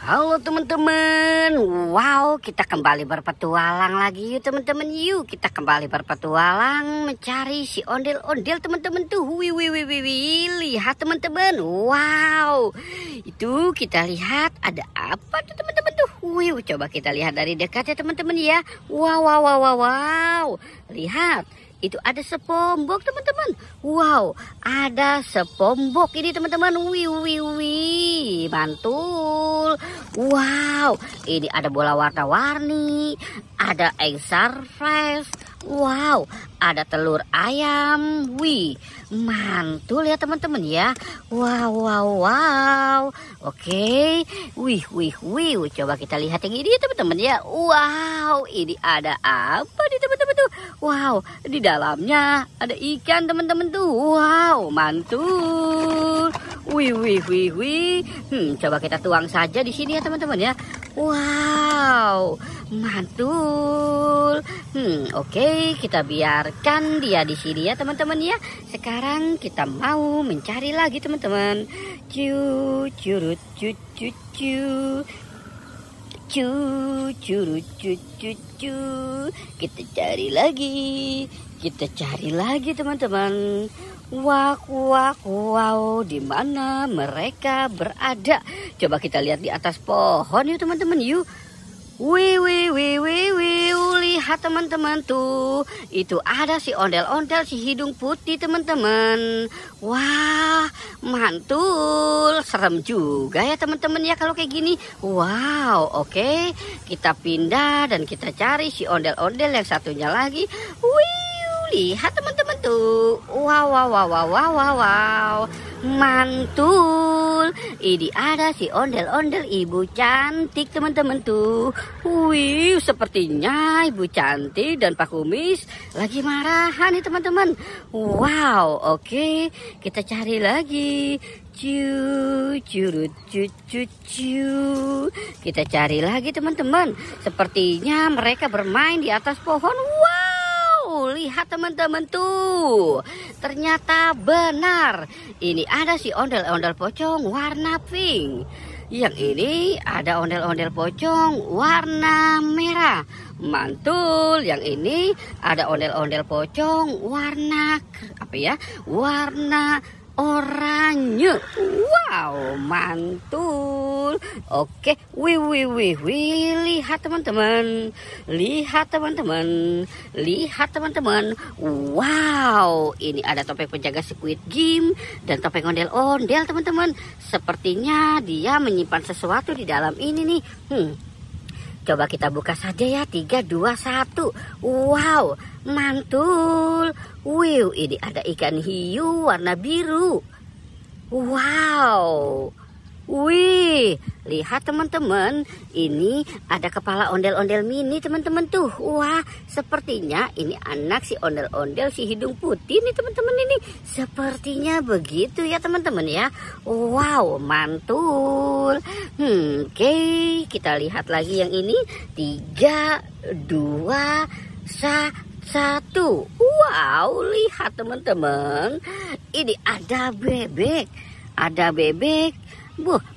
Halo teman-teman, wow kita kembali berpetualang lagi yuk teman-teman. Yuk kita kembali berpetualang mencari si ondel-ondel teman-teman tuh. Lihat teman-teman, wow itu kita lihat ada apa tuh teman-teman tuh. Coba kita lihat dari dekat ya teman-teman ya. Wow, lihat. Itu ada SpongeBob teman-teman. Wow, ada SpongeBob ini teman-teman. Wih, mantul. Wow, ini ada bola warna-warni, ada egg surprise. Wow, ada telur ayam. Wih, mantul ya teman-teman ya. Wow. Oke. Wih. Coba kita lihat yang ini ya teman-teman ya. Wow, ini ada apa nih teman-teman tuh? Wow, di dalamnya ada ikan teman-teman tuh. Wow, mantul. Wih. Coba kita tuang saja di sini ya teman-teman ya. Wow, mantul. Oke, kita biarkan dia di sini ya teman-teman ya. Sekarang kita mau mencari lagi teman-teman. Curut. Kita cari lagi teman-teman. Wow, di mana mereka berada? Coba kita lihat di atas pohon yuk teman-teman yuk. Wih, lihat teman-teman tuh. Itu ada si ondel-ondel si hidung putih teman-teman. Wah, mantul. Serem juga ya teman-teman ya kalau kayak gini. Wow, oke. Kita pindah dan kita cari si ondel-ondel yang satunya lagi. Wih, lihat teman-teman tuh. Wow. Mantul. Ini ada si ondel-ondel ibu cantik teman-teman tuh. Wih, sepertinya ibu cantik dan Pak Kumis lagi marahan nih teman-teman. Wow, oke. Kita cari lagi. Curut. Kita cari lagi teman-teman. Sepertinya mereka bermain di atas pohon. Wow, lihat teman-teman tuh. Ternyata benar. Ini ada si ondel-ondel pocong warna pink. Yang ini ada ondel-ondel pocong warna merah. Mantul. Yang ini ada ondel-ondel pocong warna warna oranye. Wow, mantul. Oke, wih. Lihat teman-teman. Wow, ini ada topeng penjaga Squid Game dan topeng ondel-ondel teman-teman. Sepertinya dia menyimpan sesuatu di dalam ini nih. Coba kita buka saja ya. 3, 2, 1. Wow, mantul. Wih, ini ada ikan hiu warna biru. Wow. Wih, lihat teman-teman. Ini ada kepala ondel-ondel mini teman-teman tuh. Wah, sepertinya ini anak si ondel-ondel si hidung putih nih teman-teman ini. Sepertinya begitu ya teman-teman ya. Wow, mantul. Oke, kita lihat lagi yang ini. 3, 2, 1. Wow, lihat teman-teman. Ini ada bebek.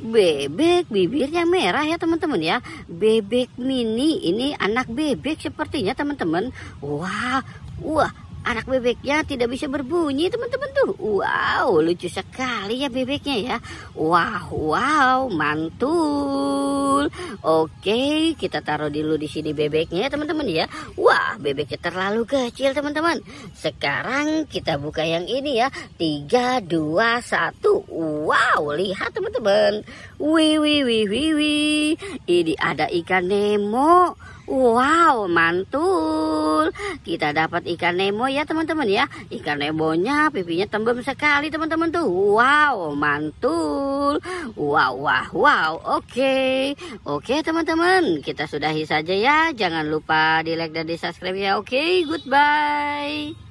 Bebek bibirnya merah ya teman-teman ya. Bebek mini, ini anak bebek sepertinya teman-teman. Wah, anak bebeknya tidak bisa berbunyi teman-teman tuh. Wow, lucu sekali ya bebeknya ya. Wow, mantul. Oke, kita taruh dulu di sini bebeknya ya teman-teman ya. Wah, bebeknya terlalu kecil teman-teman. Sekarang kita buka yang ini ya. 3, 2, 1. Wow, lihat teman-teman. Wih. Ini ada ikan Nemo. Wow, mantul. Kita dapat ikan Nemo ya teman-teman ya. Ikan Nemonya pipinya tembem sekali teman-teman tuh. Wow, mantul. Wow. Oke teman-teman, kita sudahi saja ya. Jangan lupa di like dan di subscribe ya. Oke, goodbye.